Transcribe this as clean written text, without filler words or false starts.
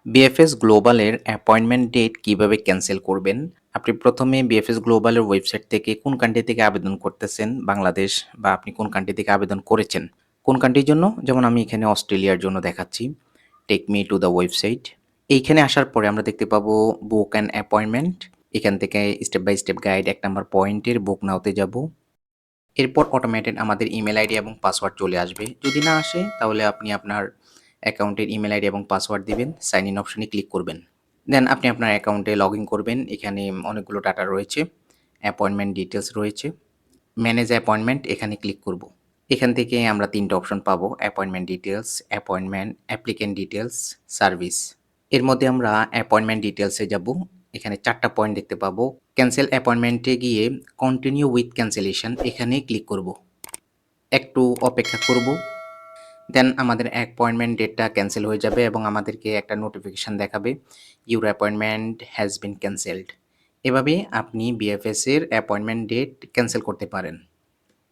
BFS গ্লোবালের appointment date কিভাবে cancel করবেন? আপনি প্রথমে বিএফএস গ্লোবালের ওয়েবসাইট থেকে কোন কান্ট্রি থেকে আবেদন করতেছেন, বাংলাদেশ বা আপনি কোন কান্ট্রি থেকে আবেদন করেছেন? কোন কান্ট্রির জন্য? যেমন আমি এখানে অস্ট্রেলিয়ার জন্য দেখাচ্ছি। Take me to the website. এইখানে আসার পরে আমরা দেখতে পাবো বুক অ্যান অ্যাপয়েন্টমেন্ট। এখান থেকে step by step guide ১ number পয়েন্টের বুক নাওতে যাব। এরপর অটোমেটেড আমাদের ইমেল আইডি এবং পাসওয়ার্ড চলে আসবে। যদি না আসে তাহলে আপনি আপনার অ্যাকাউন্টের ইমেল আইডি এবং পাসওয়ার্ড দিবেন, সাইন ইন অপশনে ক্লিক করবেন। দেন আপনি আপনার অ্যাকাউন্টে লগ ইন করবেন। এখানে অনেকগুলো ডাটা রয়েছে, অ্যাপয়েন্টমেন্ট ডিটেইলস রয়েছে। ম্যানেজ অ্যাপয়েন্টমেন্ট এখানে ক্লিক করব। এখান থেকে আমরা ৩ টা অপশন পাবো, appointment details, appointment, applicant details, service. এর মধ্যে আমরা অ্যাপয়েন্টমেন্ট ডিটেইলসে যাব। এখানে ৪ টা পয়েন্ট দেখতে পাবো। ক্যানসেল অ্যাপয়েন্টমেন্টে গিয়ে কন্টিনিউ উইথ ক্যানসেলেশন এখানে ক্লিক করব। একটু অপেক্ষা করব। দেন আমাদের অ্যাপয়েন্টমেন্ট ডেটটা ক্যানসেল হয়ে যাবে এবং আমাদেরকে একটা নোটিফিকেশন দেখাবে, ইউর অ্যাপয়েন্টমেন্ট হ্যাজ বিন ক্যানসেলড। এভাবে আপনি বিএফএস এর অ্যাপয়েন্টমেন্ট ডেট ক্যানসেল করতে পারেন।